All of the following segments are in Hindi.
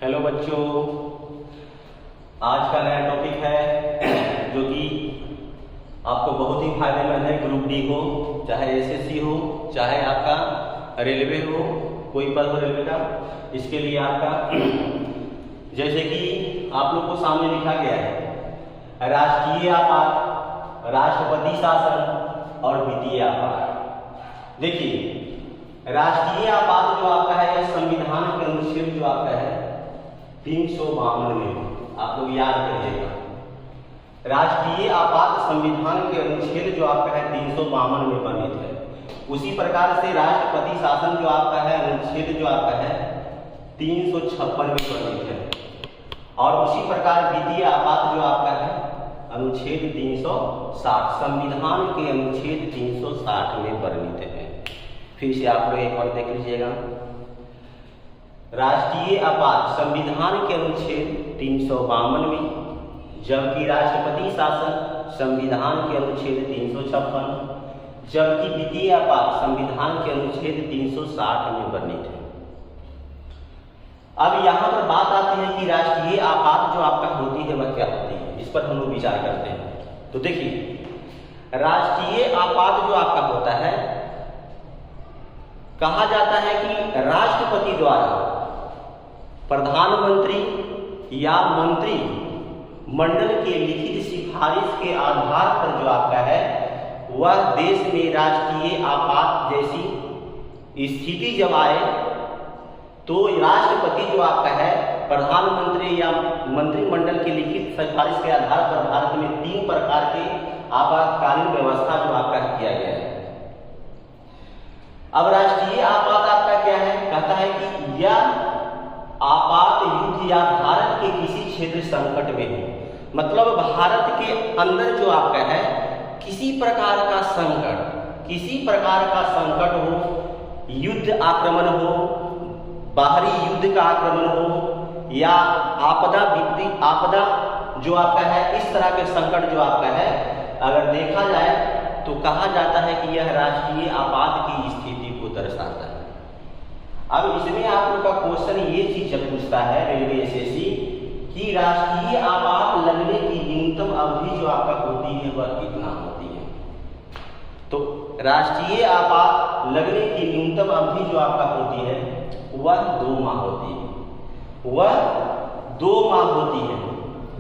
हेलो बच्चों, आज का नया टॉपिक है जो कि आपको बहुत ही फायदेमंद है। ग्रुप डी हो, चाहे एसएससी हो, चाहे आपका रेलवे हो, कोई पद हो रेलवे का, इसके लिए आपका जैसे कि आप लोग को सामने लिखा गया है राष्ट्रीय आपात, राष्ट्रपति शासन और वित्तीय आपात। देखिए, राष्ट्रीय आपात जो आपका है यह संविधान के अनुच्छेद जो आपका है 352 में, आप लोग याद करिएगा। राष्ट्रीय आपात संविधान के अनुच्छेद जो आपका है 352 में वर्णित है। उसी प्रकार से राष्ट्रपति शासन जो आपका है अनुच्छेद जो आपका है 356 में वर्णित है। और उसी प्रकार वित्तीय आपात जो आपका है अनुच्छेद 360 संविधान के अनुच्छेद 360 में वर्णित है। फिर से आप लोग एक बार देख लीजिएगा। राष्ट्रीय आपात संविधान के अनुच्छेद 352 में, जबकि राष्ट्रपति शासन संविधान के अनुच्छेद 356, जबकि वित्तीय आपात संविधान के अनुच्छेद 360 में वर्णित है। अब यहाँ पर बात आती है कि राष्ट्रीय आपात जो आपका होती है वह क्या होती है, इस पर हम लोग विचार करते हैं। तो देखिए, राष्ट्रीय आपात जो आपका होता है, कहा जाता है कि राष्ट्रपति द्वारा प्रधानमंत्री या मंत्री मंडल के लिखित सिफारिश के आधार पर जो आपका है वह देश में राष्ट्रीय आपात जैसी स्थिति जब आए तो राष्ट्रपति जो आपका है प्रधानमंत्री या मंत्रिमंडल के लिखित सिफारिश के आधार पर भारत में 3 प्रकार के आपातकालीन व्यवस्था जो आपका किया गया है। अब राष्ट्रीय आपात आपका क्या है, कहता है कि यह आपात युद्ध या भारत के किसी क्षेत्र संकट में हो, मतलब भारत के अंदर जो आपका है किसी प्रकार का संकट हो, युद्ध आक्रमण हो, बाहरी युद्ध का आक्रमण हो या आपदा जो आपका है, इस तरह के संकट जो आपका है अगर देखा जाए तो कहा जाता है कि यह राष्ट्रीय आपात की स्थिति को दर्शाता है। अब इसमें आप लोग का क्वेश्चन ये चीज पूछता है रेलवे एसएससी कि राष्ट्रीय आपात लगने की न्यूनतम अवधि जो आपका होती है वह कितना होती है। तो राष्ट्रीय आपात लगने की न्यूनतम अवधि जो आपका होती है वह 2 माह होती है, वह 2 माह होती है।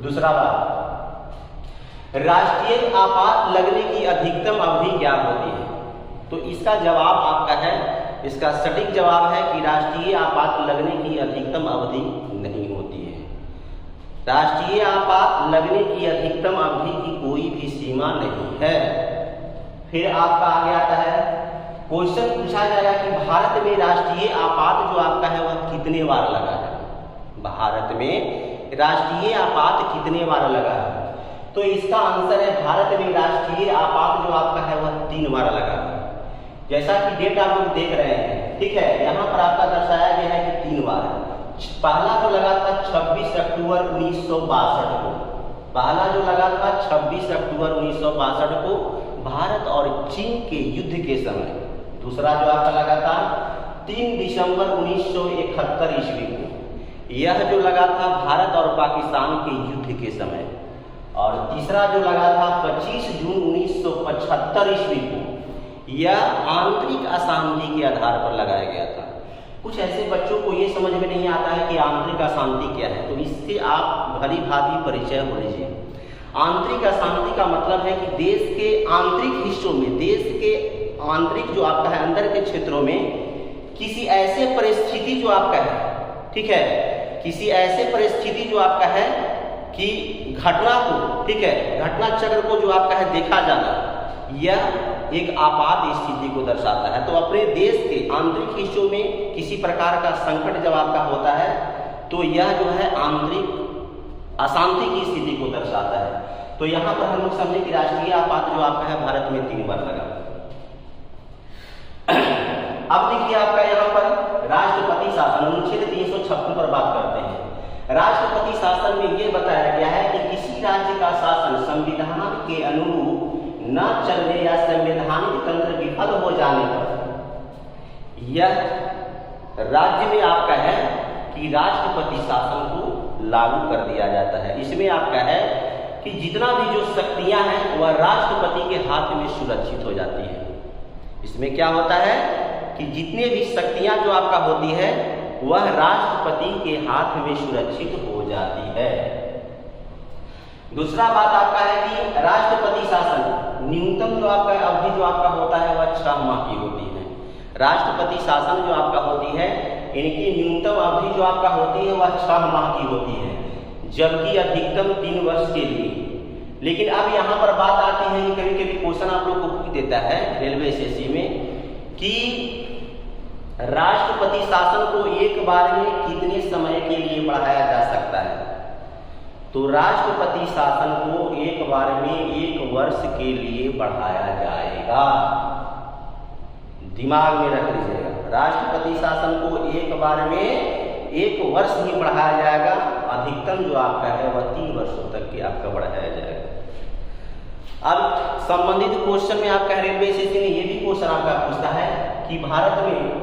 दूसरा बात, राष्ट्रीय आपात लगने की अधिकतम अवधि क्या होती है। तो इसका जवाब आपका है, इसका सटीक जवाब है कि राष्ट्रीय आपात लगने की अधिकतम अवधि नहीं होती है। राष्ट्रीय आपात लगने की अधिकतम अवधि की कोई भी सीमा नहीं है। फिर आपका आगे आता है, क्वेश्चन पूछा जाएगा कि भारत में राष्ट्रीय आपात जो आपका है वह कितने बार लगा है। भारत में राष्ट्रीय आपात कितने बार लगा है, तो इसका आंसर है भारत में राष्ट्रीय आपात जो आपका है वह 3 बार लगा है। जैसा कि डेट आप लोग देख रहे हैं, ठीक है, यहाँ पर आपका दर्शाया गया है कि 3 बार। पहला जो लगा था 26 अक्टूबर 1962 को, पहला जो लगा था 26 अक्टूबर 1962 को भारत और चीन के युद्ध के समय। दूसरा जो आपका लगा था 3 दिसंबर 1971 ईस्वी को, यह जो लगा था भारत और पाकिस्तान के युद्ध के समय। और तीसरा जो लगा था 25 जून 1975 ईस्वी को, यह आंतरिक अशांति के आधार पर लगाया गया था। कुछ ऐसे बच्चों को ये समझ में नहीं आता है कि आंतरिक अशांति क्या है, तो इससे आप भली भांति परिचय हो लीजिए। आंतरिक अशांति का मतलब है कि देश के आंतरिक हिस्सों में, देश के आंतरिक जो आपका है अंदर के क्षेत्रों में किसी ऐसे परिस्थिति जो आपका है, ठीक है, किसी ऐसे परिस्थिति जो आपका है कि घटना को, ठीक है, घटना चक्र को जो आपका है देखा जाना, यह एक आपात स्थिति को दर्शाता है। तो अपने देश के आंतरिक हिस्सों में किसी प्रकार का संकट जब आपका होता है तो यह जो है आंतरिक अशांति की स्थिति को दर्शाता है। तो यहाँ पर हम लोग समझे कि राष्ट्रीय आपात जो आपका है भारत में 3 बार लगा। अब देखिए आपका यहाँ पर राष्ट्रपति शासन अनुच्छेद 356 पर बात करते हैं। राष्ट्रपति शासन में यह बताया गया है कि किसी राज्य का शासन संविधान के अनुरूप न चलने या संवैधानिक तंत्र विफल हो जाने पर यह राज्य में आपका है कि राष्ट्रपति शासन को लागू कर दिया जाता है। इसमें आपका है कि जितना भी जो शक्तियां हैं वह राष्ट्रपति के हाथ में सुरक्षित हो जाती है। इसमें क्या होता है कि जितने भी शक्तियां जो आपका होती है वह राष्ट्रपति के हाथ में सुरक्षित हो जाती है। दूसरा बात आपका है कि राष्ट्रपति शासन न्यूनतम जो आपका अवधि जो आपका होता है वह 6 माह की होती है। राष्ट्रपति शासन जो आपका होती है इनकी न्यूनतम अवधि जो आपका होती है वह 6 माह की होती है, जबकि अधिकतम 3 वर्ष के लिए। लेकिन अब यहाँ पर बात आती है कि कभी कभी क्वेश्चन आप लोग को पूछ देता है रेलवे एसएससी में कि राष्ट्रपति शासन को एक बार में कितने समय के लिए बढ़ाया जा सकता है। तो राष्ट्रपति शासन को एक बार में 1 वर्ष के लिए बढ़ाया जाएगा। दिमाग में रख लीजिएगा, राष्ट्रपति शासन को एक बार में 1 वर्ष ही बढ़ाया जाएगा। अधिकतम जो आपका है वह 3 वर्षों तक के आपका बढ़ाया जाएगा। अब संबंधित क्वेश्चन में आपका रेलवे एसएससी ने यह भी क्वेश्चन आपका पूछता है कि भारत में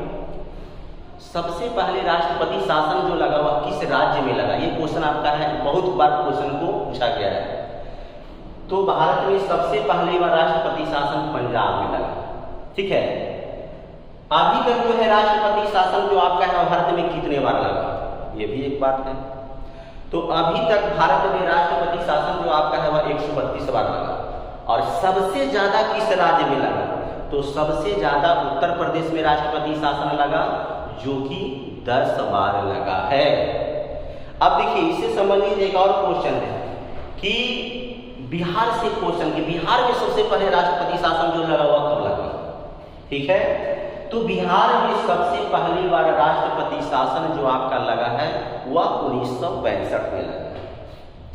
सबसे पहले राष्ट्रपति शासन जो लगा वह किस राज्य में लगा। ये क्वेश्चन आपका है, बहुत बार क्वेश्चन को पूछा गया है। तो भारत में सबसे पहले वह राष्ट्रपति शासन पंजाब में लगा। ठीक है, अभी तक जो है राष्ट्रपति शासन जो आपका है भारत में कितने बार लगा, ये भी एक बात है। तो अभी तक भारत में राष्ट्रपति शासन जो आपका है वह 132 बार लगा। और सबसे ज्यादा किस राज्य में लगा, तो सबसे ज्यादा उत्तर प्रदेश में राष्ट्रपति शासन लगा, जो कि 10 बार लगा है। अब देखिए इससे संबंधित एक और क्वेश्चन है कि बिहार से क्वेश्चन कि बिहार में सबसे पहले राष्ट्रपति शासन जो लगा हुआ कब लगा। ठीक है, तो बिहार में सबसे पहली बार राष्ट्रपति शासन जो आपका लगा है वह 1962 में लगा।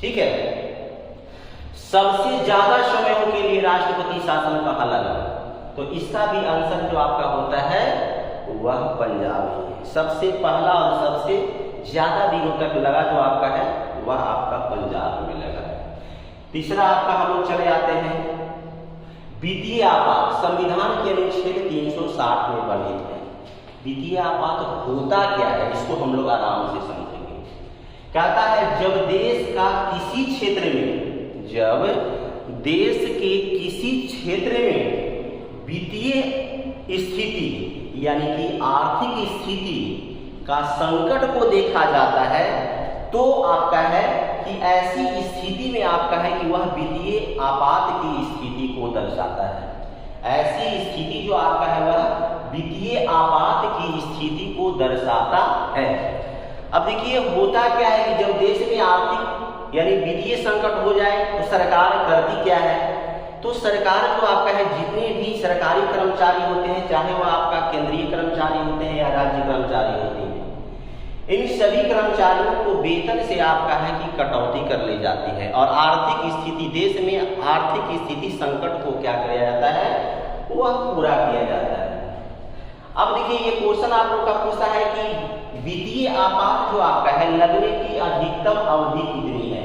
ठीक है, सबसे ज्यादा समयों के लिए राष्ट्रपति शासन कहाँ लगा, तो इसका भी आंसर जो आपका होता है वह पंजाब है। सबसे पहला और सबसे ज्यादा दिनों तक लगा जो आपका है वह आपका पंजाब में लगा है। तीसरा आपका हम लोग चले आते हैं वित्तीय आपात। संविधान के अनुच्छेद 360 में वर्णित है। वित्तीय आपात होता क्या है, इसको हम लोग आराम से समझेंगे। कहता है जब देश का किसी क्षेत्र में, जब देश के किसी क्षेत्र में वित्तीय स्थिति यानी कि आर्थिक स्थिति का संकट को देखा जाता है, तो आपका है कि ऐसी स्थिति में आपका है कि वह वित्तीय आपात की स्थिति को दर्शाता है। ऐसी स्थिति जो आपका है वह वित्तीय आपात की स्थिति को दर्शाता है। अब देखिए होता क्या है कि जब देश में आर्थिक यानी वित्तीय संकट हो जाए तो सरकार करती क्या है, तो सरकार जो आपका है जितने भी सरकारी कर्मचारी होते हैं, चाहे वह आपका केंद्रीय कर्मचारी होते हैं या राज्य कर्मचारी होते हैं, इन सभी कर्मचारियों को वेतन से आपका है कि कटौती कर ली जाती है और आर्थिक स्थिति, देश में आर्थिक स्थिति संकट को क्या किया जाता है, वह पूरा किया जाता है। अब देखिए ये क्वेश्चन आप लोग का पूछता है कि वित्तीय आपात जो आपका है लगने की अधिकतम अवधि कितनी है।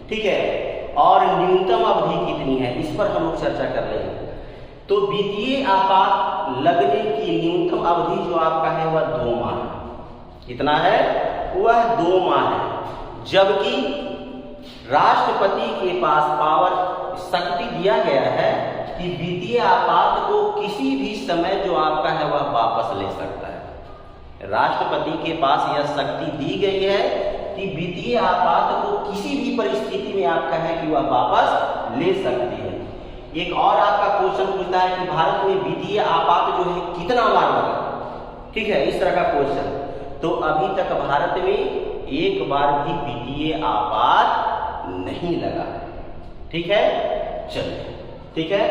ठीक है, और न्यूनतम अवधि कितनी है, इस पर हम लोग चर्चा कर लेंगे। तो वित्तीय आपात लगने की न्यूनतम अवधि जो आपका है वह 2 माह है। कितना है, वह 2 माह है। जबकि राष्ट्रपति के पास पावर शक्ति दिया गया है कि वित्तीय आपात को किसी भी समय जो आपका है वह वापस ले सकता है। राष्ट्रपति के पास यह शक्ति दी गई है कि वित्तीय आपात को किसी भी परिस्थिति में आपका है कि वह वापस ले सकती है। एक और आपका क्वेश्चन पूछता है कि भारत में वित्तीय आपात जो है कितना बार लगा। ठीक है, इस तरह का क्वेश्चन। तो अभी तक भारत में एक बार भी वित्तीय आपात नहीं लगा है। ठीक है, चलिए ठीक है।